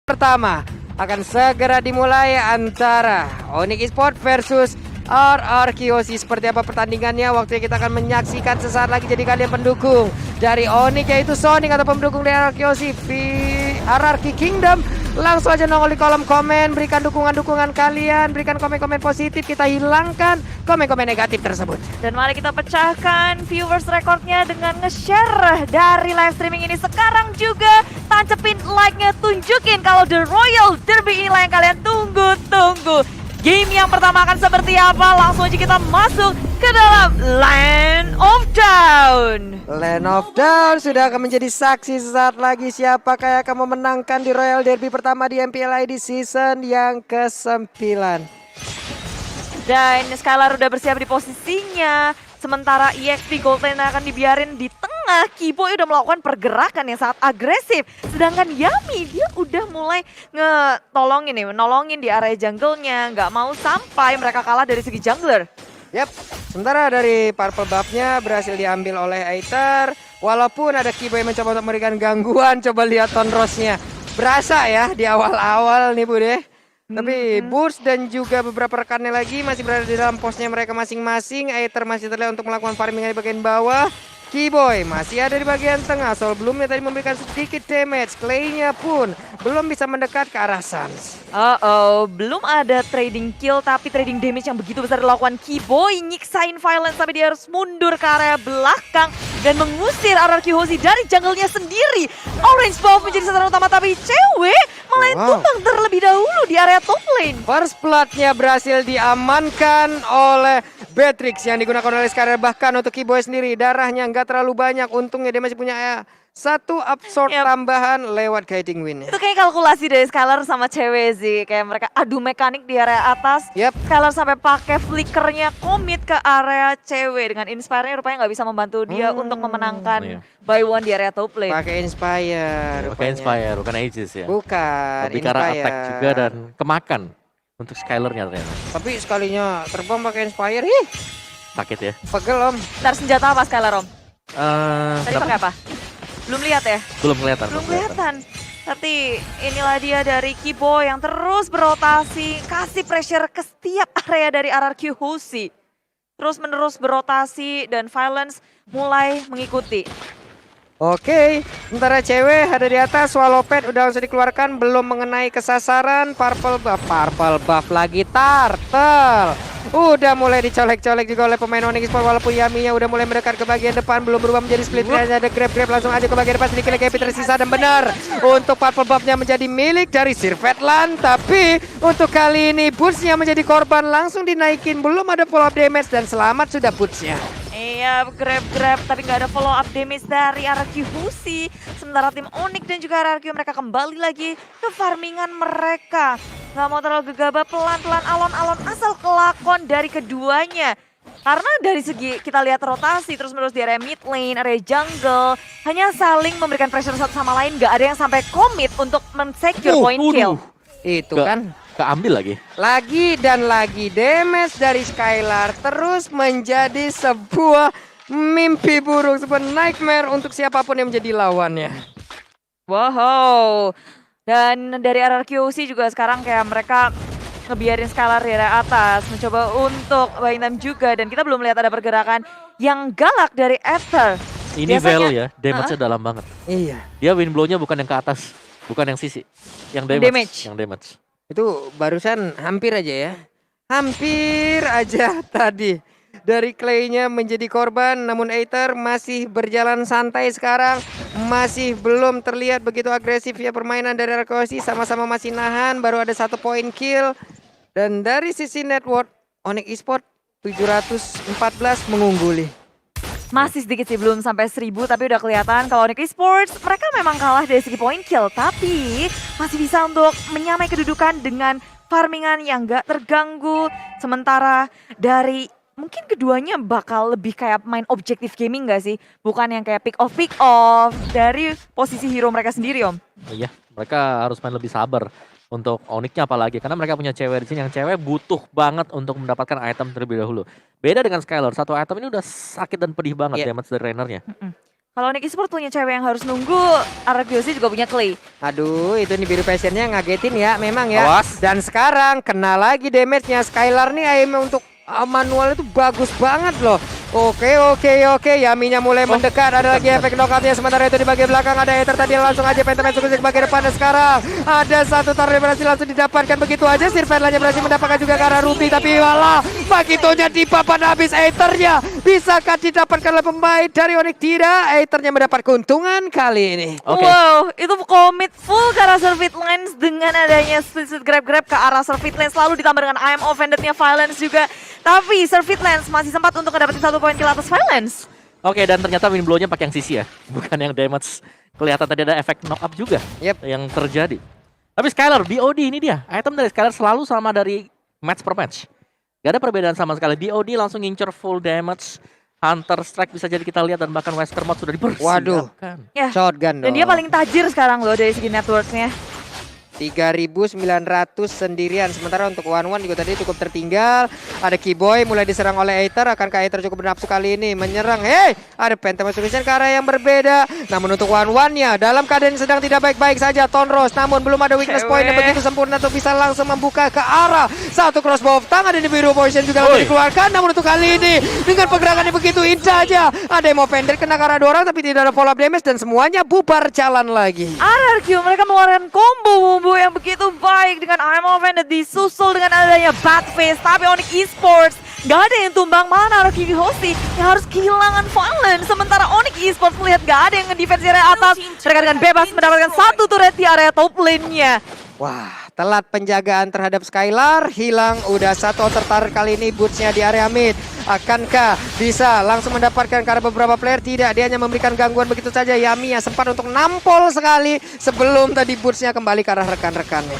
pertama akan segera dimulai antara Onyx Esports versus RRQoC. Seperti apa pertandingannya? Waktunya kita akan menyaksikan sesaat lagi. Jadi kalian pendukung dari Onyx yaitu Sonic atau pendukung dari RRQoC RRQ Kingdom, langsung aja nongol di kolom komen, berikan dukungan-dukungan kalian, berikan komen-komen positif, kita hilangkan komen-komen negatif tersebut. Dan mari kita pecahkan viewers recordnya dengan nge-share dari live streaming ini sekarang juga. Tancepin like-nya, tunjukin kalau The Royal Derby inilah yang kalian tunggu-tunggu. Game yang pertama akan seperti apa? Langsung aja kita masuk ke dalam Land of Dawn. Land of Dawn sudah akan menjadi saksi sesaat lagi siapakah yang akan memenangkan di Royal Derby pertama di MPL ID season yang ke-9. Dan Skylar udah bersiap di posisinya. Sementara EXP Gold Lane akan dibiarin di tengah. Kiboy udah melakukan pergerakan yang sangat agresif. Sedangkan Yami dia udah mulai nolongin di area jungle-nya. Nggak mau sampai mereka kalah dari segi jungler. Yap, sementara dari purple buff-nya berhasil diambil oleh Aether. Walaupun ada Kiboy mencoba untuk memberikan gangguan. Coba lihat Tonrosnya. Berasa ya di awal-awal nih Bude. Tapi Burst dan juga beberapa rekannya lagi masih berada di dalam posnya mereka masing-masing. Aether masih terlihat untuk melakukan farming di bagian bawah. Kiboy masih ada di bagian tengah. Sebelumnya tadi memberikan sedikit damage. Clay-nya pun belum bisa mendekat ke arah Suns. Belum ada trading kill tapi trading damage yang begitu besar dilakukan Kiboy. Nyiksain Violence tapi dia harus mundur ke area belakang dan mengusir RRQoC dari jungle-nya sendiri. Orange buff menjadi sasaran utama tapi cewek malah tumbang terlebih dahulu di area top lane. First blood-nya berhasil diamankan oleh Beatrix yang digunakan oleh Skylar. Bahkan untuk Kiboy sendiri darahnya nggak terlalu banyak. Untungnya dia masih punya satu absorb tambahan lewat Guiding Wind. Itu kayak kalkulasi dari Skylar sama cewek sih. Kayak mereka adu mekanik di area atas. Skylar sampai pakai flickernya komit ke area cewek. Dengan Inspire-nya rupanya nggak bisa membantu dia untuk memenangkan by one di area top lane. Pakai Inspire. Pakai Inspire, bukan Aegis ya. Bukan. Tapi karena attack juga dan kemakan untuk Skylar-nya ternyata. Tapi sekalinya terbang pakai Inspire, Sakit ya. pegel Om. Ntar senjata apa Skylar Om? Tadi Kenapa? pakai apa? Belum lihat ya? Belum kelihatan. Belum kelihatan. Tapi inilah dia dari Kiboy yang terus berotasi, kasih pressure ke setiap area dari RRQoC. Terus menerus berotasi dan Violence mulai mengikuti. Oke, sementara cewek ada di atas. Swallow Pad udah langsung dikeluarkan, belum mengenai kesasaran. Purple buff lagi, Turtle udah mulai dicolek-colek juga oleh pemain Onyx Esports. Walaupun Yaminya udah mulai mendekat ke bagian depan, belum berubah menjadi split. Hanya ada grab langsung aja ke bagian depan, sedikit lagi tersisa. Dan benar, untuk purple buff-nya menjadi milik dari Sirvetland. Tapi untuk kali ini Boots-nya menjadi korban, langsung dinaikin. Belum ada follow up damage dan selamat sudah Boots-nya. Iya, grab tapi nggak ada follow up damage dari RRQoC. Sementara tim Onyx dan juga RRQ mereka kembali lagi ke farmingan mereka. Nggak mau terlalu gegabah, pelan-pelan alon-alon asal kelakon dari keduanya. Karena dari segi kita lihat rotasi terus-menerus di area mid lane, area jungle, hanya saling memberikan pressure satu sama lain, nggak ada yang sampai komit untuk men-secure point kill. Itu kan keambil lagi. Lagi dan lagi damage dari Skylar terus menjadi sebuah mimpi buruk, sebuah nightmare untuk siapapun yang menjadi lawannya. Wow. Dan dari RRQoC juga sekarang kayak mereka ngebiarin Skylar di area atas, mencoba untuk buying time juga. Dan kita belum lihat ada pergerakan yang galak dari Aether. Ini Vel ya, damage-nya dalam banget. Iya. Dia win blow-nya bukan yang ke atas, bukan yang sisi, yang damage. Yang damage. Itu barusan hampir aja ya. Hampir aja tadi. Dari Clay-nya menjadi korban, namun Aether masih berjalan santai sekarang. Masih belum terlihat begitu agresif ya permainan dari RRQoC. Sama-sama masih nahan, baru ada 1 point kill. Dan dari sisi net worth, Onyx Esports 714 mengungguli. Masih sedikit sih, belum sampai 1000, tapi udah kelihatan kalau Onyx Esports mereka memang kalah dari segi point kill. Tapi masih bisa untuk menyamai kedudukan dengan farmingan yang gak terganggu. Sementara dari mungkin keduanya bakal lebih kayak main objektif gaming gak sih? Bukan yang kayak pick off dari posisi hero mereka sendiri Om. Iya, mereka harus main lebih sabar untuk Onyx-nya apalagi. Karena mereka punya cewek di sini yang cewek butuh banget untuk mendapatkan item terlebih dahulu. Beda dengan Skylar, satu item ini udah sakit dan pedih banget damage dari Rainernya. Kalau Onyx Esports punya cewek yang harus nunggu, RRQC juga punya Clay. Aduh, itu nih biru passionnya ngagetin ya, memang ya. Awas. Dan sekarang kena lagi damage-nya. Skylar nih aimnya untuk manual itu bagus banget loh. Oke. Yaminya mulai mendekat. Ada lagi efek knockout-nya. Sementara itu di bagian belakang ada Ether tadi langsung aja pengen masuk ke bagian depan. Dan sekarang ada satu turret berhasil langsung didapatkan begitu aja. Sirvanlanya berhasil mendapatkan juga ke arah Ruby. Tapi walah, Magitonya dipapan habis Ethernya. Bisakah didapatkan oleh pemain dari Onyx? Tidak. Ethernya mendapat keuntungan kali ini. Oke. Wow, itu komit full ke arah Servit Lens dengan adanya split grab ke arah Servit Lens. Lalu ditambah dengan I am offended-nya Violence juga. Tapi Servit Lens masih sempat untuk mendapatkan 1 poin kill atas Violence. Oke, dan ternyata Windblow-nya pakai yang sisi ya, bukan yang damage. Kelihatan tadi ada efek knock up juga yang terjadi. Tapi Skylar, BOD ini dia. Item dari Skylar selalu sama dari match per match. Gak ada perbedaan sama sekali. BOD langsung ngincer full damage. Hunter Strike bisa jadi kita lihat dan bahkan Westermod sudah dipersiapkan. Waduh. Ya. Shotgun Dan dong. dia paling tajir sekarang loh dari segi networknya. 3.900 sendirian. Sementara untuk One juga tadi cukup tertinggal. Ada Keyboy mulai diserang oleh Aether. Akankah Aether cukup bernafsu kali ini menyerang? Hey, ada Phantom Solution ke arah yang berbeda. Namun untuk One-nya dalam keadaan yang sedang tidak baik-baik saja Tonros. Namun belum ada weakness point yang begitu sempurna untuk bisa langsung membuka ke arah satu crossbow of tangan. Ini biru potion juga langsung dikeluarkan. Namun untuk kali ini dengan pergerakan yang begitu indah aja, ada yang mau pendek kena ke arah dua orang tapi tidak ada follow up damage dan semuanya bubar jalan lagi. RRQ mereka mengeluarkan combo yang begitu baik dengan I'm Offended disusul dengan adanya Batface. Tapi Onyx Esports gak ada yang tumbang, mana RRQ Hosti yang harus kehilangan Violence. Sementara Onyx Esports melihat gak ada yang nge-defense di area atas. Mereka dengan bebas mendapatkan satu turret di area top lane-nya. Wah, telat penjagaan terhadap Skylar, hilang udah satu tertarik kali ini boots-nya di area mid. Akankah bisa langsung mendapatkan karena beberapa player tidak, dia hanya memberikan gangguan begitu saja. Yami yang sempat untuk nampol sekali sebelum tadi boots-nya kembali ke arah rekan-rekannya.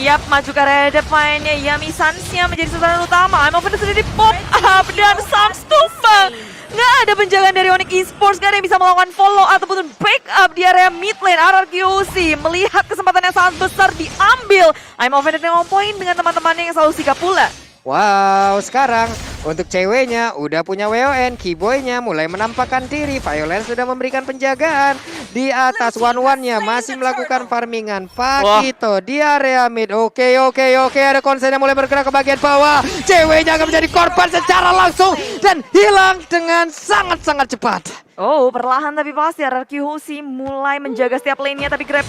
Yap, maju ke area depannya. Yami Sans-nya menjadi sasaran utama. I'm Offended sudah di pop up dan Sans tumbang. Nggak ada penjagaan dari Onyx Esports, nggak ada yang bisa melakukan follow ataupun backup di area mid lane. RRQC melihat kesempatan yang sangat besar diambil. I'm Offended yang on point dengan teman-temannya yang selalu sigap pula. Wow, sekarang untuk ceweknya udah punya WON, Keyboy-nya mulai menampakkan diri. Violence sudah memberikan penjagaan di atas One-nya, masih melakukan farmingan. Pakito di area mid. Oke, ada konsen yang mulai bergerak ke bagian bawah. Ceweknya akan menjadi korban secara langsung dan hilang dengan sangat-sangat cepat. Oh, perlahan tapi pasti RRQ mulai menjaga setiap lane-nya, tapi grab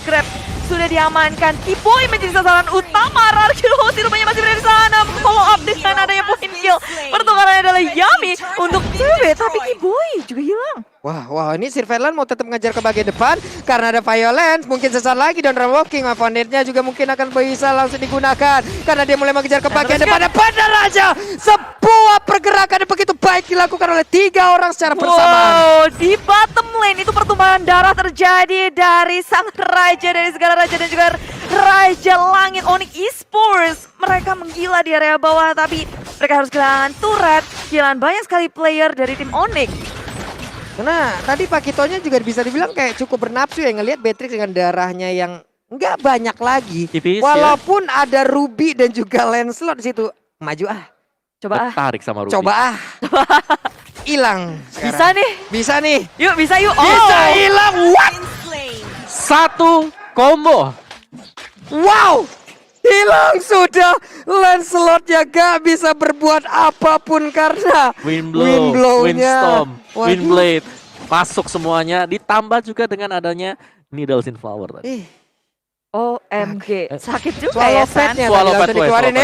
sudah diamankan. Keyboy menjadi sasaran utama. RRQ rupanya masih berada di sana. Follow up dengan adanya point kill. Pertukarannya adalah Yami untuk cewek, tapi Keyboy juga hilang. Wah, ini Sirvelan mau tetap ngejar ke bagian depan karena ada Violence. Mungkin sesaat lagi Don Walking, Founded-nya juga mungkin akan bisa langsung digunakan karena dia mulai mengejar ke bagian depan. Dan padahal aja sebuah pergerakan yang begitu baik dilakukan oleh 3 orang secara bersamaan. Wow, di bottom lane itu pertumbuhan darah terjadi dari sang raja dari segala raja dan juga Raja Langit Onyx Esports. Mereka menggila di area bawah tapi mereka harus kehilangan turret, kehilangan banyak sekali player dari tim Onyx. Karena tadi Pakitonya juga bisa dibilang kayak cukup bernafsu ya ngelihat Beatrix dengan darahnya yang nggak banyak lagi. Tipis, walaupun ada Ruby dan juga Lancelot di situ. Maju ah. Coba Tarik sama Ruby. Coba ah. Hilang. Bisa nih. Bisa nih. Yuk, bisa yuk. Bisa hilang. What? Satu combo. Wow. Hilang sudah. Lancelotnya gak bisa berbuat apapun karena Windstorm, Waduh. Windblade masuk semuanya, ditambah juga dengan adanya Needles in Flower tadi. OMG, sakit juga Swallow ya San. pad-nya Swallow tadi pad, langsung dikeluarin.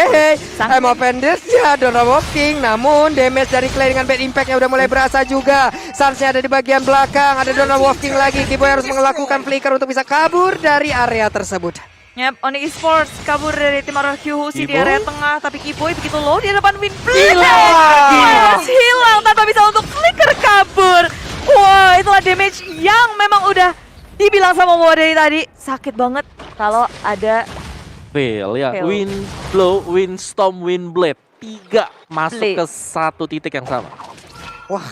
Sangat. I'm offended ya Dora Walking. Namun damage dari Clay dengan bad impact-nya udah mulai berasa juga. Sans-nya ada di bagian belakang. Ada Dora Walking lagi. Keyboy harus melakukan flicker untuk bisa kabur dari area tersebut. Yap, Onyx Esports kabur dari tim RRQ di Keyboy? area tengah. Tapi Keyboy begitu low di depan Windblade. Hilang. Hilang tanpa bisa untuk flicker kabur. Wah, itulah damage yang memang udah dibilang sama Moa dari tadi. Sakit banget kalau ada Fail ya. Fail. Windblow, Windstorm, Windblade. 3 masuk Blade. ke satu titik yang sama. Wah.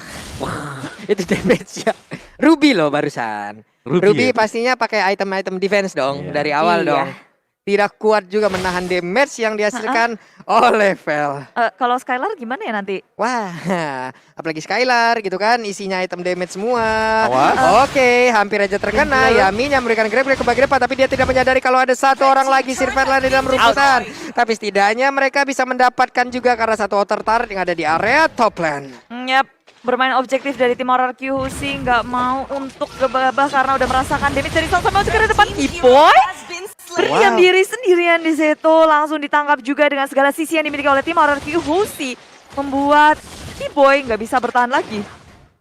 Itu damage ya. Ruby loh barusan. Ruby Ruby ya? pastinya pakai item-item defense dong Iya. dari awal Iya. dong. tidak kuat juga menahan damage yang dihasilkan oleh Vel. Kalau Skylar gimana ya nanti? Wah, apalagi Skylar gitu kan, isinya item damage semua. Awas. Oke, hampir aja terkena. Yami yang memberikan grab ke Bagrepa, tapi dia tidak menyadari kalau ada satu orang lagi Sirverland di dalam rumputan. Tapi setidaknya mereka bisa mendapatkan juga karena satu outer turret yang ada di area top lane. Yap, bermain objektif dari tim RRQ Husi nggak mau untuk gebah-gebah karena udah merasakan damage dari Sang sama ke depan. Kiboy berdiam diri sendirian di situ, langsung ditangkap juga dengan segala sisi yang dimiliki oleh tim RRQ Husi, membuat Kiboy nggak bisa bertahan lagi.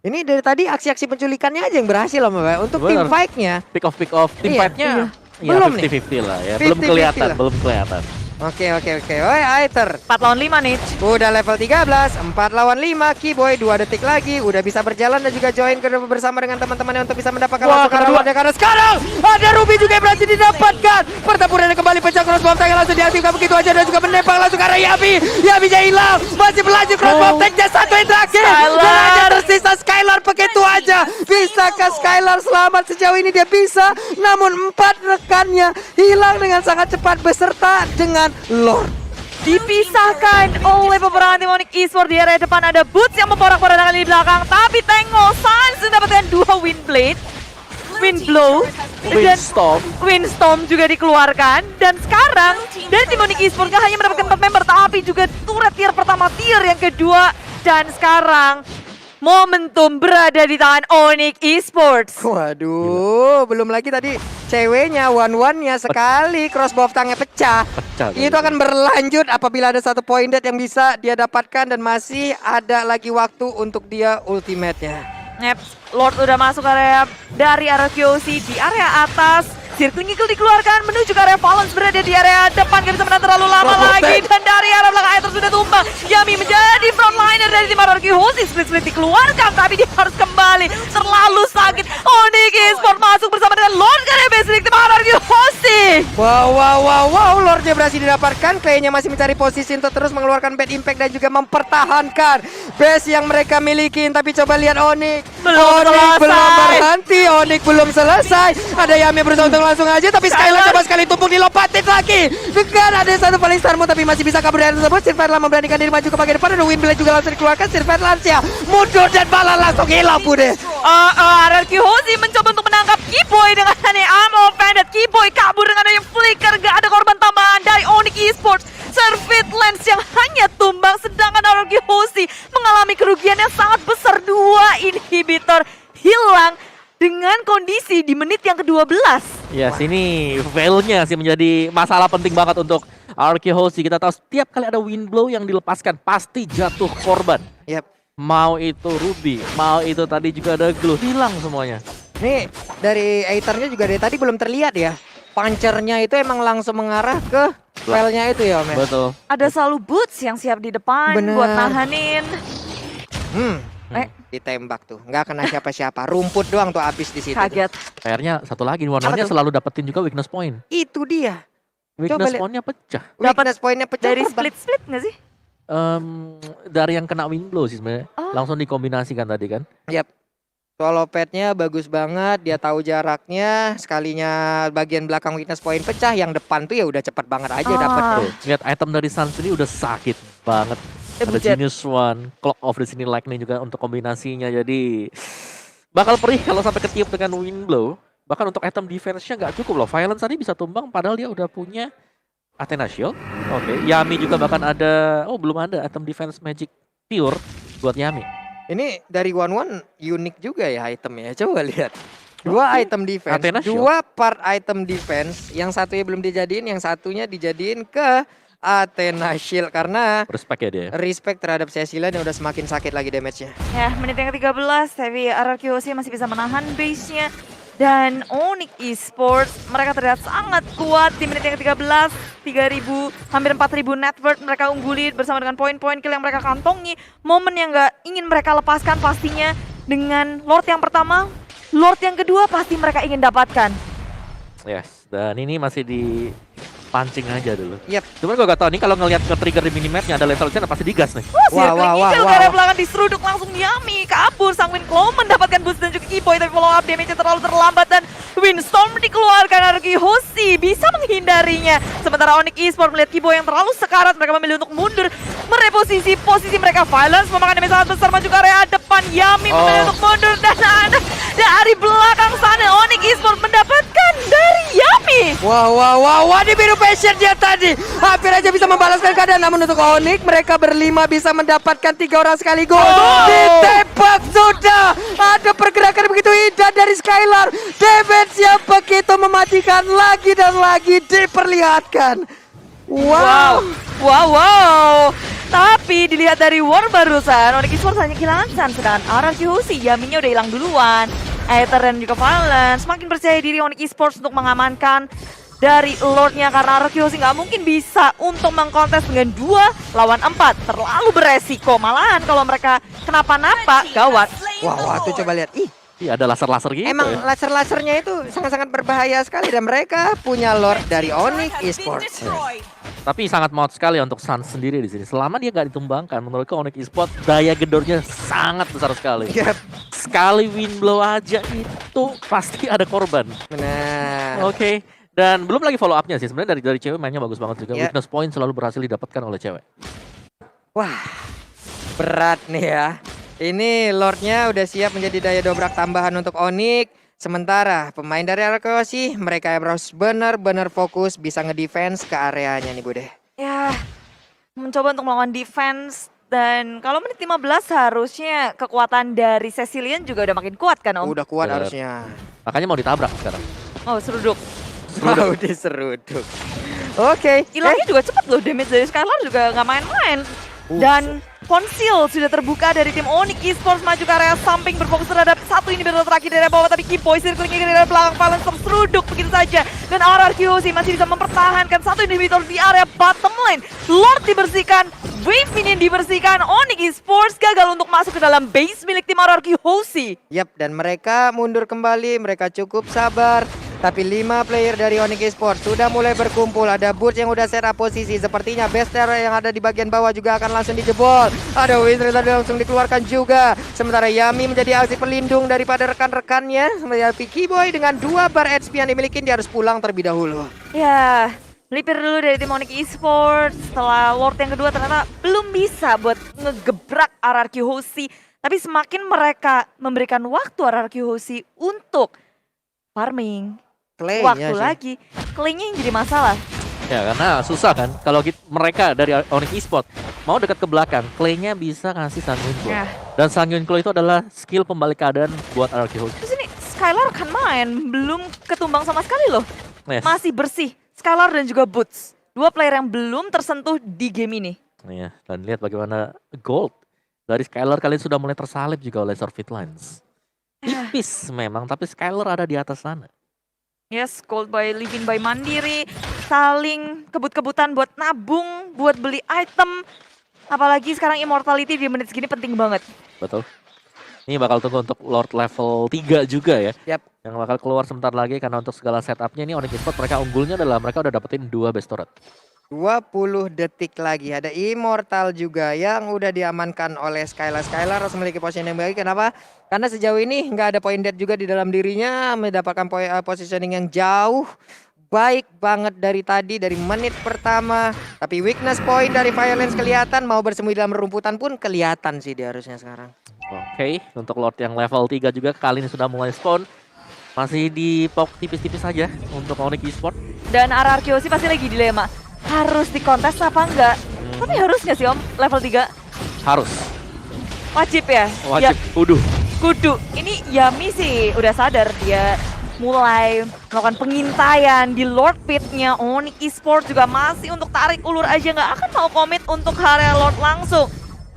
Ini dari tadi aksi-aksi penculikannya aja yang berhasil loh Mbak. Untuk tim Bener. fight-nya. Pick off tim fight-nya. Ya, Belum nih. 50-50 lah ya. 50-50 lah. Belum kelihatan. Oke. Oi, Aether. 4 lawan 5 nih. Udah level 13, 4 lawan 5. Kiboy 2 detik lagi. Udah bisa berjalan dan juga join bersama dengan teman-temannya untuk bisa mendapatkan langsung karena karena sekarang ada Ruby juga yang berhasil didapatkan. Pertempurannya kembali pecah, crossbow tank langsung diaktifkan begitu aja dan juga menembak langsung ke arah Yami. Yami-nya hilang. Masih berlanjut crossbow tanknya satu yang terakhir. Dan hanya tersisa Skylar begitu aja. Bisakah Skylar selamat sejauh ini? Dia bisa. Namun 4 rekannya hilang dengan sangat cepat beserta dengan Lord. Dipisahkan oleh peperangan tim Onyx Esports. Di area depan ada Boots yang memporak-porandakan di belakang, tapi Tengo Sans mendapatkan 2 Windblade, Windblow, dan Windstorm juga dikeluarkan. Dan sekarang dari tim Onyx Esports gak hanya mendapatkan 4 member, tapi juga turret tier pertama, tier yang kedua. Dan sekarang momentum berada di tangan Onyx Esports. Waduh, belum lagi tadi ceweknya one-one-nya sekali crossbow tanknya pecah. Itu akan berlanjut apabila ada satu point dead yang bisa dia dapatkan dan masih ada lagi waktu untuk dia ultimate-nya. Yep, Lord udah masuk area dari RQC di area atas. Circling Eagle dikeluarkan menuju ke area Valence, berada di area depan, gak bisa menang terlalu lama lagi. Dan dari area belakang Aether sudah tumbang. Yami menjadi frontliner dari tim RRQ Husi. Split dikeluarkan, tapi dia harus kembali. Terlalu sakit. Onyx Esports masuk bersama dengan Lord ke area base tim RRQ Husi. Wow, Lordnya berhasil didapatkan. Kayaknya masih mencari posisi untuk terus mengeluarkan bad impact dan juga mempertahankan base yang mereka miliki. Tapi coba lihat Onyx. Onyx belum berhenti, Onyx belum selesai. Ada Yami berusaha untuk langsung aja, tapi Skylar coba sekali tumpuk dilompatin lagi. Dengan ada satu paling Starmu, tapi masih bisa kabur dari tersebut. Sirverland memberanikan diri maju ke bagian depan. Ada Windblade juga langsung dikeluarkan. Sirverland mundur dan bala langsung hilang bude. RRQ Husi mencoba untuk menangkap Kiboy dengan hanya ammo pendek. Kiboy kabur dengan adanya flicker, gak ada korban tambahan dari Onyx Esports. Servit Lens yang hanya tumbang, sedangkan RRQ Husi mengalami kerugian yang sangat besar. 2 inhibitor hilang dengan kondisi di menit yang ke-12. Ya, sini fail-nya sih menjadi masalah penting banget untuk RRQ Husi. Kita tahu setiap kali ada Windblow yang dilepaskan pasti jatuh korban. Yap. Mau itu Ruby, mau itu tadi juga ada Glow, hilang semuanya. Nih, dari Aether-nya juga dari tadi belum terlihat ya. Punchernya itu emang langsung mengarah ke file-nya itu ya, Om. Betul. Ada selalu Boots yang siap di depan buat nahanin. Ditembak tuh, nggak kena siapa-siapa. Rumput doang tuh habis di situ. Kaget. PR-nya satu lagi, warnanya selalu dapetin juga weakness point. Itu dia. Weakness point-nya pecah. Weakness point-nya pecah Dari split nggak sih? Dari yang kena Windblow sih sebenarnya. Langsung dikombinasikan tadi kan. Yap. Swallow pad-nya bagus banget, dia tahu jaraknya. Sekalinya bagian belakang weakness point pecah, yang depan tuh ya udah cepet banget aja dapet tuh. Lihat item dari Suns ini udah sakit banget. Ada Genius One, Clock of the Sini Lightning juga untuk kombinasinya. Jadi bakal perih kalau sampai ketiup dengan Windblow. Bahkan untuk item defense-nya nggak cukup loh. Violence tadi bisa tumbang padahal dia udah punya Athena Shield. Oke, Yami juga bahkan ada, belum ada item defense magic pure buat Yami. Ini dari one unik juga ya itemnya. Coba lihat. 2 item defense, Athena Shield. 2 part item defense. Yang satunya belum dijadiin, yang satunya dijadiin ke Athena Shield. Karena Respect ya dia. respect terhadap Cecilia yang udah semakin sakit lagi damage-nya. Ya, menit yang ke-13, tapi RRQ Husi masih bisa menahan base-nya. Dan Onyx Esports, mereka terlihat sangat kuat di menit yang ke-13. 3.000, hampir 4.000 net worth mereka ungguli bersama dengan poin-poin kill yang mereka kantongi. Momen yang gak ingin mereka lepaskan pastinya dengan Lord yang pertama, Lord yang kedua pasti mereka ingin dapatkan. Yes, dan ini masih di pancing aja dulu. Yep. Cuman gue gak tau nih kalau ngelihat ke trigger di minimapnya ada lethal sana pasti digas nih. Circling Eagle ke arah belakang diseruduk langsung Yami kabur. Sanguine Claw mendapatkan boost dan juga Keyboy tapi follow up damage terlalu terlambat dan Windstorm dikeluarkan. Arki Hoshi bisa menghindarinya. Sementara Onyx Esports melihat Keyboy yang terlalu sekarat, mereka memilih untuk mundur mereposisi posisi mereka. Violence memakan damage sangat besar maju ke area depan. Yami memilih untuk mundur dan ada dari belakang sana Onyx Esports mendapatkan dari Yami. Wah, di biru passion dia tadi hampir aja bisa membalaskan keadaan, namun untuk Onyx mereka berlima bisa mendapatkan 3 orang sekaligus. Ditembak sudah, ada pergerakan begitu indah dari Skylar, damage yang begitu mematikan lagi dan lagi diperlihatkan. Wow. Tapi dilihat dari war barusan, Onyx Esports hanya kehilangan Sun, sedangkan RRQ Hoshi Yaminya udah hilang duluan. Aether dan juga Violence semakin percaya diri Onyx Esports untuk mengamankan dari Lordnya, karena RRQ Hoshi nggak mungkin bisa untuk mengkontes dengan 2 lawan 4. Terlalu beresiko, malahan kalau mereka kenapa-napa gawat. Wah, tuh coba lihat. Iya ada laser-laser gitu. Emang ya. laser-lasernya itu sangat-sangat berbahaya sekali dan mereka punya Lord dari Onyx Esports. Tapi sangat maut sekali untuk Sun sendiri di sini. Selama dia nggak ditumbangkan, menurutku Onyx Esports daya gedornya sangat besar sekali. Yep. Sekali win blow aja itu pasti ada korban. Benar. Oke. Dan belum lagi follow up-nya sih. Sebenarnya dari cewek mainnya bagus banget juga. Yeah. Weakness point selalu berhasil didapatkan oleh cewek. Wah, berat nih ya. Ini Lordnya udah siap menjadi daya dobrak tambahan untuk Onyx. Sementara pemain dari RRQ Hoshi mereka harus benar-benar fokus bisa ngedefense ke areanya nih Bude. Ya, mencoba untuk melawan defense. Dan kalau menit 15 harusnya kekuatan dari Cecilian juga udah makin kuat kan Om? Udah kuat Bener. harusnya. Makanya mau ditabrak sekarang. Oh seruduk. Mau diseruduk. Oke. Hilangnya juga cepat loh, damage dari Skylar juga nggak main-main. Dan Conceal sudah terbuka dari tim Onyx Esports maju ke area samping berfokus terhadap satu inhibitor terakhir dari bawah, tapi Keyboy circling dari belakang Valence terseruduk begitu saja. Dan RRQ Hoshi masih bisa mempertahankan satu inhibitor di area bottom lane. Lord dibersihkan, Wave Minion dibersihkan, Onyx Esports gagal untuk masuk ke dalam base milik tim RRQ Hoshi. Yap, dan mereka mundur kembali, mereka cukup sabar. Tapi 5 player dari Onyx Esports sudah mulai berkumpul. Ada Butch yang udah set up posisi. Sepertinya Bester yang ada di bagian bawah juga akan langsung dijebol. Ada Wizard tadi langsung dikeluarkan juga. Sementara Yami menjadi aksi pelindung daripada rekan-rekannya. Sementara Keyboy dengan 2 bar HP yang dimiliki, dia harus pulang terlebih dahulu. Ya, melipir dulu dari tim Onyx Esports. Setelah Lord yang kedua ternyata belum bisa buat ngegebrak RRQ Hoshi. Tapi semakin mereka memberikan waktu RRQ Hoshi untuk farming. Waktu lagi, Clay-nya yang jadi masalah. Ya karena susah kan. Kalau mereka dari Onyx Esports mau dekat ke belakang, Clay-nya bisa kasih Sanguine Claw. Ya. Dan Sanguine Claw itu adalah skill pembalik keadaan buat RRQ Hoshi. Terus ini Skylar kan main, belum ketumbang sama sekali loh. Yes. Masih bersih. Skylar dan juga Boots. 2 player yang belum tersentuh di game ini. Iya, dan lihat bagaimana gold dari Skylar kalian sudah mulai tersalib juga oleh Surfeit Lines. Tipis memang, tapi Skylar ada di atas sana. Yes, gold by Livin by Mandiri. Saling kebut-kebutan buat nabung, buat beli item. Apalagi sekarang immortality di menit segini penting banget. Betul. Ini bakal tunggu untuk Lord level 3 juga ya. Yap. Yang bakal keluar sebentar lagi karena untuk segala setupnya ini Onyx Esports mereka unggulnya adalah mereka udah dapetin 2 best turret. 20 detik lagi. Ada Immortal juga yang udah diamankan oleh Skylar. Skylar harus memiliki position yang baik. Kenapa? Karena sejauh ini nggak ada point dead juga di dalam dirinya. Mendapatkan positioning yang jauh. Baik banget dari tadi, dari menit pertama. Tapi weakness point dari Violence kelihatan. Mau bersembunyi dalam rumputan pun kelihatan sih dia harusnya sekarang. Oke, untuk Lord yang level 3 juga kali ini sudah mulai spawn. Masih di pok tipis-tipis saja untuk Onyx Esports. Dan RRQ sih pasti lagi dilema. Harus dikontes apa enggak? Tapi harusnya sih Om, level 3. Harus. Wajib ya? Wajib, Kudu. Ini Yami sih udah sadar, dia mulai melakukan pengintaian di Lord Pit-nya. Onyx Esports juga masih untuk tarik ulur aja, nggak akan mau komit untuk area Lord langsung.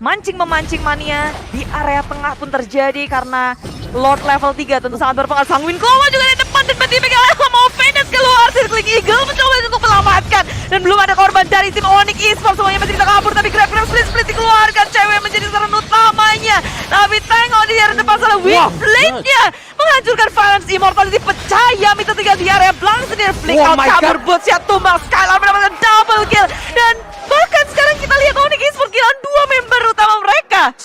Mancing-memancing mania di area tengah pun terjadi karena Lord level 3 tentu sangat berpengaruh. Sanguine Claw juga di depan, tiba-tiba mau finish keluar. Circling Eagle mencoba untuk menyelamatkan. Dan belum ada korban dari tim Onyx Esports, semuanya masih bisa kabur. Tapi Grab split dikeluarkan, cewek menjadi sasaran utamanya. Tapi tengok di area depan sana, Weak Blade-nya menghancurkan Violence. Immortality pecah, Yami tertinggal di area belakang sendiri. Flick out, kabur, Boots ya tumbang. Skylar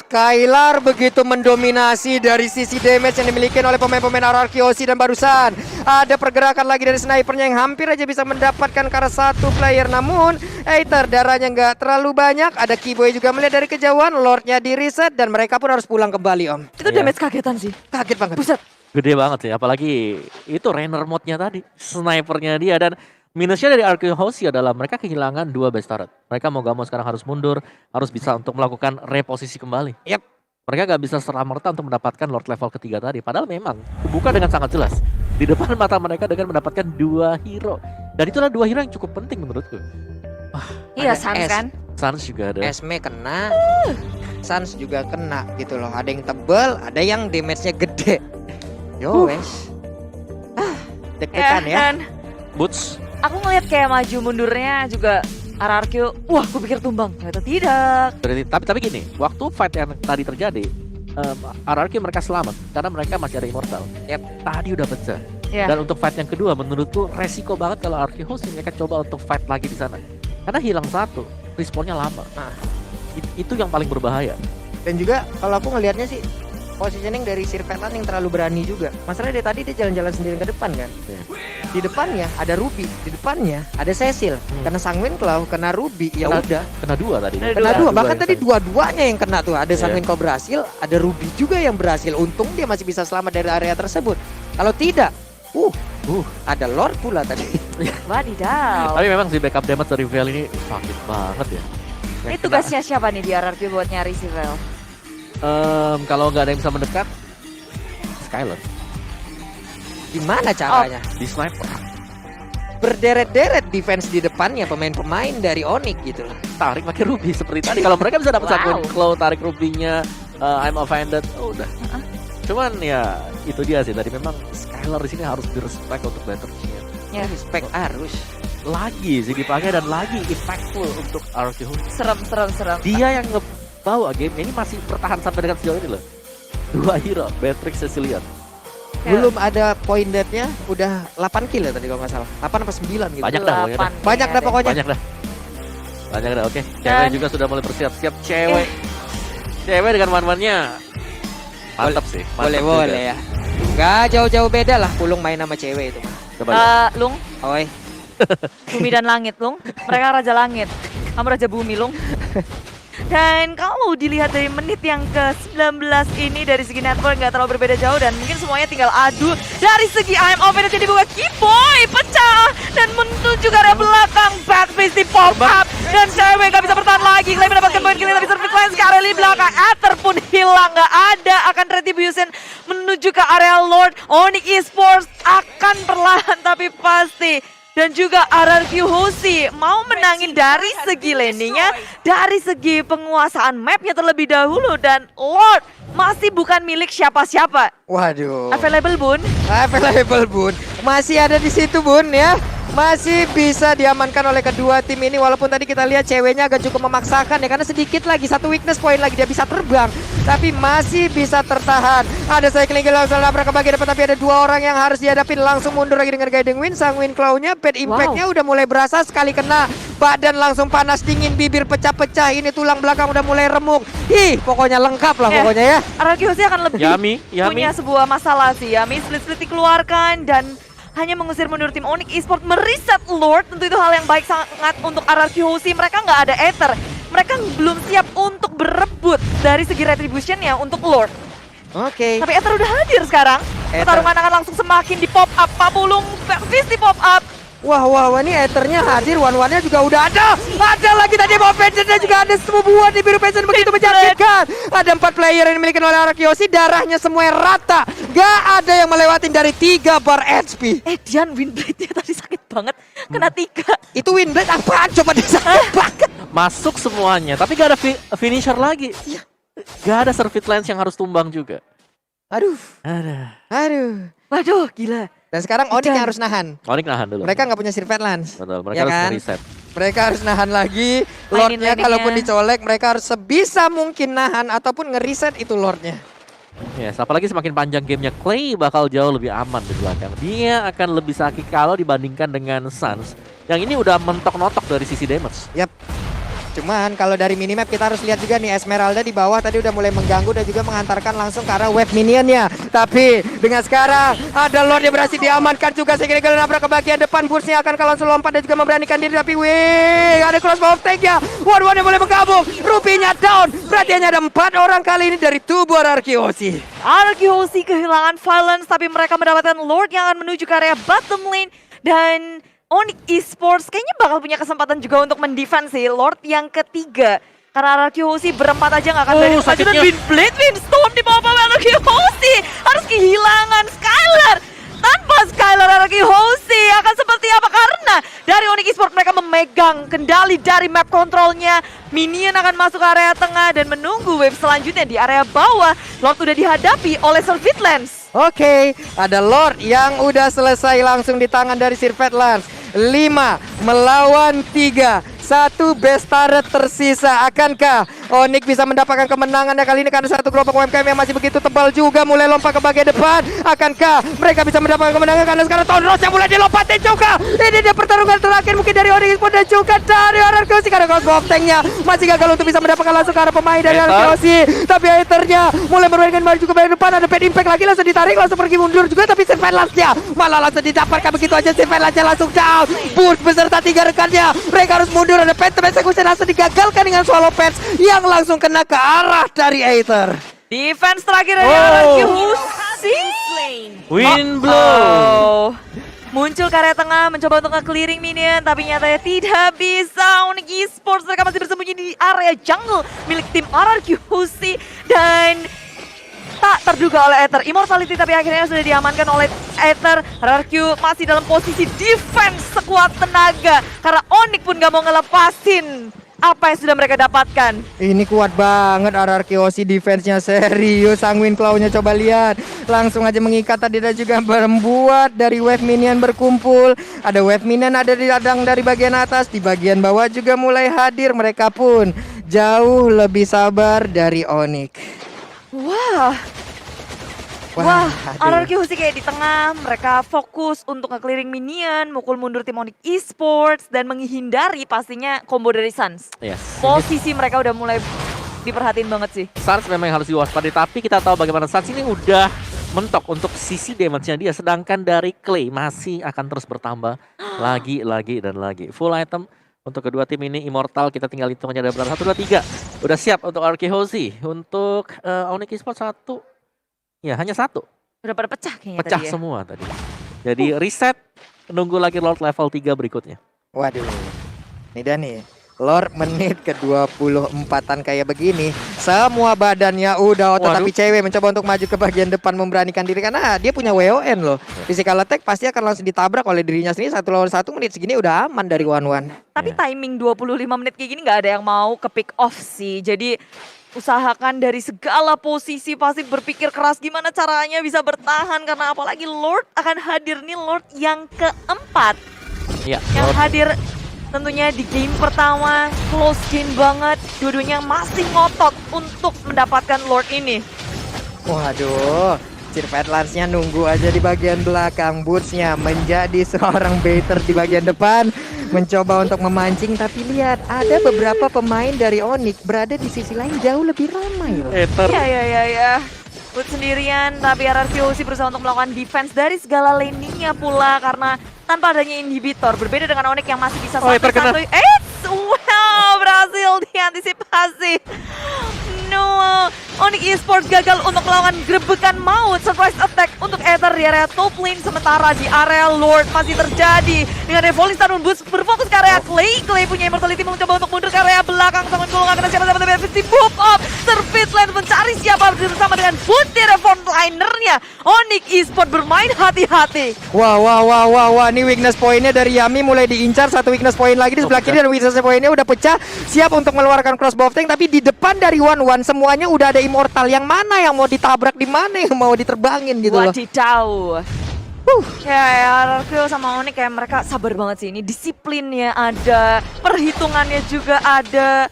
Skylar begitu mendominasi dari sisi damage yang dimiliki oleh pemain-pemain RRQ Aussie, dan barusan ada pergerakan lagi dari snipernya yang hampir aja bisa mendapatkan karena satu player. Namun Aether darahnya nggak terlalu banyak. Ada Kiboy juga melihat dari kejauhan, Lordnya di reset dan mereka pun harus pulang kembali Om. Itu damage kagetan sih. Kaget banget. Buset. Gede banget sih, apalagi itu Rainer mode-nya tadi, snipernya dia. Dan minusnya dari RRQ Aussie adalah mereka kehilangan 2 base turret. Mereka mau gak mau sekarang harus mundur, harus bisa untuk melakukan reposisi kembali. Yap. Mereka gak bisa serta-merta untuk mendapatkan Lord level ketiga tadi. Padahal memang kebuka dengan sangat jelas di depan mata mereka dengan mendapatkan 2 hero. Dan itulah 2 hero yang cukup penting menurutku. Iya, Ada Sans S. kan? Sans juga ada. Esme kena, Sans juga kena gitu loh. Ada yang tebel, ada yang damage-nya gede. Yo wes. Deg-degan ya. Dan Boots. aku ngeliat kayak maju mundurnya juga RRQ. Wah, aku pikir tumbang. Ternyata tidak. Tapi gini, waktu fight yang tadi terjadi, RRQ mereka selamat karena mereka masih ada immortal. Yap. Tadi udah pecah. Ya. Dan untuk fight yang kedua, menurutku resiko banget kalau RRQ Aussie mereka coba untuk fight lagi di sana. Karena hilang satu, respawnnya lama. Nah. Itu yang paling berbahaya. Dan juga kalau aku ngelihatnya sih positioning dari Sirvelan yang terlalu berani juga. Masalahnya dari tadi dia jalan-jalan sendiri ke depan kan. Iya. Di depannya ada Ruby, di depannya ada Cecil. Kena Sanguine Claw, kena Ruby, ya Kena- udah. Kena 2 tadi. Kena dua, bahkan yang tadi tadi. dua-duanya yang kena tuh. Ada Iya. Sanguine Claw berhasil, ada Ruby juga yang berhasil. Untung dia masih bisa selamat dari area tersebut. Kalau tidak, ada Lord pula tadi. Wadidaw. Tapi memang sih backup damage dari Vel ini sakit banget ya. Ini tugasnya siapa nih di RRQ buat nyari si Vel? Kalau nggak ada yang bisa mendekat, Skylar Gimana caranya? di sniper. Berderet-deret defense di depannya pemain-pemain dari Onyx gitu loh. Tarik pakai Ruby seperti tadi. Kalau mereka bisa dapat Wow. Sanguine Claw, tarik Ruby-nya, I'm offended, udah. Cuman ya itu dia sih tadi, memang Skylar di sini harus direspek untuk battle-nya. Ya. Respect harus. Lagi sih dipakai dan lagi impactful untuk RRQ. Serem. Dia yang ngebawa game ini masih bertahan sampai dengan sejauh ini loh. 2 hero, Beatrix, Cecilion. Ya. Belum ada point dead-nya, udah 8 kill ya tadi kalau nggak salah. 8 apa 9 gitu. Banyak dah, pokoknya dah. Banyak dah pokoknya. Banyak dah, oke. Cewek Dan- juga sudah mulai bersiap-siap. Cewek dengan man-mannya mantap sih. Mantap juga. Boleh ya. Gak jauh-jauh beda lah Pulung main sama cewek itu mah. Coba lihat. Lung, Oi. bumi dan langit, Lung. Mereka raja langit. Kamu raja bumi, Lung. Dan kalau dilihat dari menit yang ke-19 ini dari segi network nggak terlalu berbeda jauh dan mungkin semuanya tinggal adu. Dari segi I'm Offended jadi buka Kiboy pecah dan menuju ke arah belakang. Bad Fist di pop up dan cewek nggak bisa bertahan lagi. Clay mendapatkan poin kill tapi Surveillance ke area di belakang. Aether pun hilang, nggak ada. Akan Retribution menuju ke area Lord. Onyx Esports akan perlahan tapi pasti. Dan juga RRQ Aussie mau menangin dari segi landingnya, dari segi penguasaan mapnya terlebih dahulu. Dan Lord masih bukan milik siapa-siapa. Waduh. Available, Bun. Available Bun. Masih ada di situ Bun ya. Masih bisa diamankan oleh kedua tim ini. Walaupun tadi kita lihat ceweknya agak cukup memaksakan ya. Karena sedikit lagi, satu weakness point lagi dia bisa terbang. Tapi masih bisa tertahan. Ada cycling langsung nabrak ke bagian depan. Tapi ada 2 orang yang harus dihadapin. Langsung mundur lagi dengan Guiding Wind. Sanguine Claw-nya, bad impact-nya udah mulai berasa. Sekali kena badan langsung panas dingin. Bibir pecah-pecah. Ini tulang belakang udah mulai remuk. Ih pokoknya lengkap lah pokoknya ya. RRQ Aussie akan lebih Yami. punya sebuah masalah sih. Yami split-split dikeluarkan dan hanya mengusir mundur tim Onyx Esports, mereset Lord. Tentu itu hal yang baik sangat untuk RRQ Aussie. Mereka nggak ada Aether. Mereka belum siap untuk berebut dari segi retribution-nya untuk Lord. Oke. Tapi Aether udah hadir sekarang. Aether. Pertarungan akan langsung semakin di pop up. Papulung, Fist di pop up. Wah ini Aethernya hadir, one-one-nya juga udah ada. Ada lagi tadi mau Pensionnya juga ada semua di biru Pension begitu menjadikan. Ada 4 player yang dimiliki oleh RRQ Aussie, darahnya semua rata. Gak ada yang melewatin dari 3 bar HP. Dian Windblade-nya tadi sakit banget. Kena 3. Itu Windblade apaan coba dia sakit banget. Masuk semuanya, tapi gak ada finisher lagi. Iya. Gak ada Surveillance yang harus tumbang juga. Aduh. Waduh, gila. Dan sekarang Onyx yang harus nahan. Onyx nahan dulu. Mereka nggak punya Surveillance. Betul, mereka Ya harus kan? reset. Mereka harus nahan lagi. Mainin Lordnya landingnya. kalaupun dicolek, mereka harus sebisa mungkin nahan ataupun ngereset itu Lordnya. Yes, apalagi semakin panjang gamenya, Clay bakal jauh lebih aman di belakang. Dia akan lebih sakit kalau dibandingkan dengan Sans. Yang ini udah mentok-notok dari sisi damage. Yap. Cuman kalau dari minimap kita harus lihat juga nih Esmeralda di bawah tadi udah mulai mengganggu dan juga mengantarkan langsung ke arah wave minionnya. Tapi dengan sekarang ada Lord yang berhasil diamankan juga sehingga dia nabrak ke bagian depan. Burstnya akan langsung lompat dan juga memberanikan diri. Tapi wih, ada crossbow of tank-nya. One yang boleh menggabung. Rupinya down. Berarti hanya ada 4 orang kali ini dari tubuh RRQOC. RRQOC kehilangan Violence tapi mereka mendapatkan Lord yang akan menuju ke area bottom lane. Dan Onyx Esports kayaknya bakal punya kesempatan juga untuk mendefense sih Lord yang ketiga. Karena RRQOC berempat aja gak akan berani maju dan Windblade Windstorm di bawah RRQOC. Harus kehilangan Skylar. Tanpa Skylar RRQOC akan seperti apa? Karena dari Onyx Esports mereka memegang kendali dari map kontrolnya. Minion akan masuk ke area tengah dan menunggu wave selanjutnya di area bawah. Lord udah dihadapi oleh Surveillance. Oke, ada Lord yang udah selesai langsung di tangan dari Surveillance. 5 melawan 3. 1 best turret tersisa. Akankah Onyx bisa mendapatkan kemenangannya kali ini karena satu kelompok UMKM yang masih begitu tebal juga mulai lompat ke bagian depan. Akankah mereka bisa mendapatkan kemenangan karena sekarang Tonros yang mulai dilompatin juga. Ini dia pertarungan terakhir mungkin dari Onyx Esports dan juga dari RRQOC karena crossbow tank-nya masih gagal untuk bisa mendapatkan langsung ke arah pemain dari RRQOC. Tapi Aether-nya mulai bermain maju ke bagian depan. Ada Bad Impact lagi langsung ditarik langsung pergi mundur juga tapi Surveillance-nya malah langsung didapatkan begitu aja. Surveillance-nya langsung down. Burst beserta 3 rekannya. Mereka harus mundur. Ada Phantom Execution langsung digagalkan dengan Swallow Pants yang langsung kena ke arah dari Aether. Defense terakhir dari RRQOC. Windblow. Muncul ke area tengah mencoba untuk nge-clearing minion tapi nyatanya tidak bisa. Onyx Esports mereka masih bersembunyi di area jungle milik tim RRQOC dan tak terduga oleh Aether. Immortality tapi akhirnya sudah diamankan oleh Aether. RRQ masih dalam posisi defense sekuat tenaga karena Onyx pun gak mau ngelepasin apa yang sudah mereka dapatkan. Ini kuat banget RRQOC defense-nya serius. Sanguine Claw-nya coba lihat. Langsung aja mengikat tadi dan juga membuat dari wave minion berkumpul. Ada wave minion ada di ladang dari bagian atas. Di bagian bawah juga mulai hadir. Mereka pun jauh lebih sabar dari Onyx. Wah, RRQOC kayak di tengah, mereka fokus untuk nge-clearing minion, mukul mundur tim Onyx Esports, dan menghindari pastinya combo dari Suns. Yes. Posisi mereka udah mulai diperhatiin banget sih. Suns memang harus diwaspadai, tapi kita tahu bagaimana Suns ini udah mentok untuk sisi damage-nya dia, sedangkan dari Clay masih akan terus bertambah lagi dan lagi. Full item untuk kedua tim ini. Immortal kita tinggal hitungnya ada berapa? 1, 2, 3. Udah siap untuk RRQOC. Untuk Onyx Esports 1. Ya, hanya 1. Udah pada pecah kayaknya Pecah tadi ya. semua tadi. Jadi reset, nunggu lagi Lord level 3 berikutnya. Waduh. Ini dia nih. Lord menit ke-24an kayak begini. Semua badannya udah otot. Tapi cewek mencoba untuk maju ke bagian depan memberanikan diri. Karena dia punya WON loh. Physical attack pasti akan langsung ditabrak oleh dirinya sendiri. 1 lawan 1 menit segini udah aman dari 1-1. Tapi timing 25 menit kayak gini gak ada yang mau ke pick off sih. Jadi usahakan dari segala posisi, pasti berpikir keras gimana caranya bisa bertahan. Karena apalagi Lord akan hadir nih, Lord yang keempat. Ya, Yang hadir tentunya di game pertama, close game banget. Dua-duanya masih ngotot untuk mendapatkan Lord ini. Waduh, Surveillance-nya nunggu aja di bagian belakang. Boots-nya menjadi seorang baiter di bagian depan, mencoba untuk memancing. Tapi lihat, ada beberapa pemain dari Onyx berada di sisi lain jauh lebih ramai loh. Ya. Boots sendirian, tapi RRQOC berusaha untuk melakukan defense dari segala laning-nya pula. Karena tanpa adanya inhibitor, berbeda dengan Onyx yang masih bisa santuy-santuy. Wow, berhasil diantisipasi. No, Onyx Esports gagal untuk melakukan gerebekan maut, surprise attack untuk Aether di area top lane. Sementara di area Lord masih terjadi dengan Revolting Star Boost berfokus ke area Clay. Clay punya immortality mencoba untuk mundur ke area belakang. Sama golongan kena siapa-siapa tapi FSC move up. Surveillance mencari siapa bersama dengan Putih frontlinernya. Onyx Esports bermain hati-hati. Wah, ini weakness point-nya dari Yami mulai diincar. 1 weakness point lagi di sebelah kiri dan weakness point-nya udah pecah. Siap untuk mengeluarkan crossbow tank, tapi di depan dari 1-1 semuanya udah ada immortal. Yang mana yang mau ditabrak, di mana yang mau diterbangin gitu loh. Wadidaw. Ya, RRQ sama Onyx kayak mereka sabar banget sih. Ini disiplinnya ada, perhitungannya juga ada.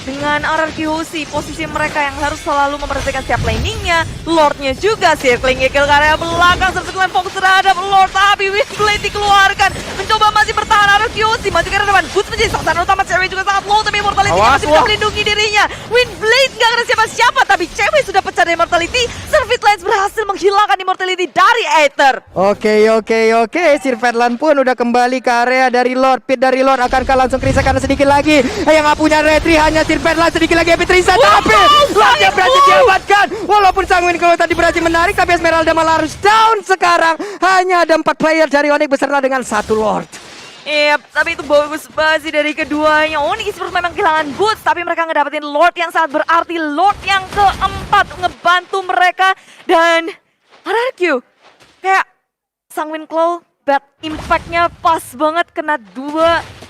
Dengan RRQOC, posisi mereka yang harus selalu memperhatikan setiap laningnya. Lordnya juga circling kill ke area belakang. Serta fokus terhadap Lord, tapi Windblade dikeluarkan. Mencoba masih bertahan RRQOC, maju ke arah depan. Boots menjadi sasaran utama. Cewek juga sangat low, tapi Immortality Awas, masih bisa wah. melindungi dirinya. Windblade gak ada siapa-siapa, tapi cewek sudah pecah dari Immortality. Service Lines berhasil menghilangkan Immortality dari Aether. Oke. Sirvetland pun udah kembali ke area dari Lord. Pit dari Lord akankah langsung Krisa karena sedikit lagi. Yang nggak punya retri hanya Sirvetland, sedikit lagi Epic Trisa. Tapi Lordnya berhasil diamankan. Walaupun Sanguin kalau tadi berhasil menarik, tapi Esmeralda malah harus down sekarang. Hanya ada 4 player dari Onyx beserta dengan 1 Lord. Iya, tapi itu bagus banget sih dari keduanya. Onyx Esports memang kehilangan boots, tapi mereka ngedapetin Lord yang sangat berarti. Lord yang keempat ngebantu mereka. Dan RRQ kayak Sanguine Claw, bad impact-nya pas banget, kena 2.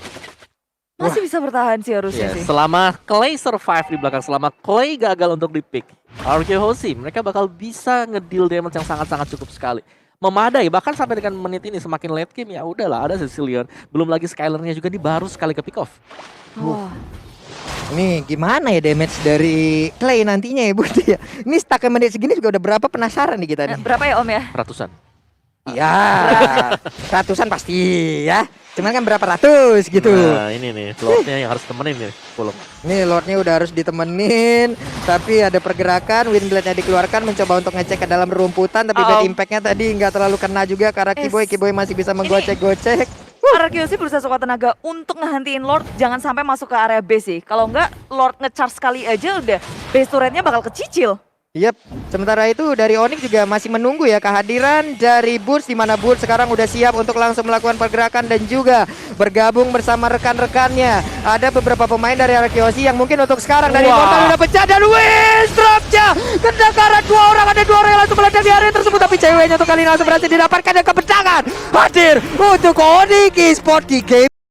Masih bisa bertahan sih harusnya sih. Selama Clay survive di belakang, selama Clay gagal untuk di-pick, RRQ Hoshi mereka bakal bisa ngedeal damage yang sangat-sangat cukup sekali. Memadai, bahkan sampai dengan menit ini semakin late game ya udahlah, ada Sicilian. Belum lagi Skylar-nya juga nih baru sekali ke pick off. Wah. Nih gimana ya damage dari Clay nantinya ya Bud ya. Ini stuck menit segini juga udah berapa, penasaran nih kita nih. Berapa ya Om ya? Ratusan. Ya, ratusan pasti ya. Cuman kan berapa ratus gitu. Nah ini nih, Lordnya yang harus temenin nih. Pulang. Nih Lordnya udah harus ditemenin. Tapi ada pergerakan, Windblade-nya dikeluarkan mencoba untuk ngecek ke dalam rumputan. Tapi bad impact-nya tadi nggak terlalu kena juga karena Kiboy masih bisa menggocek-gocek. RRQ sih berusaha sekuat tenaga untuk ngehentiin Lord. Jangan sampai masuk ke area base sih. Kalau enggak, Lord nge-charge sekali aja udah base turret-nya bakal kecicil. Yep, sementara itu dari Onyx juga masih menunggu ya kehadiran dari Boots, di mana Boots sekarang udah siap untuk langsung melakukan pergerakan dan juga bergabung bersama rekan-rekannya. Ada beberapa pemain dari RRQ yang mungkin untuk sekarang dari Immortal udah pecah dan Winstrop-nya kena karena 2 orang, ada 2 orang yang langsung meledak di area tersebut, tapi ceweknya untuk kali ini langsung berhasil didapatkan dan kemenangan hadir untuk Onyx Esports di game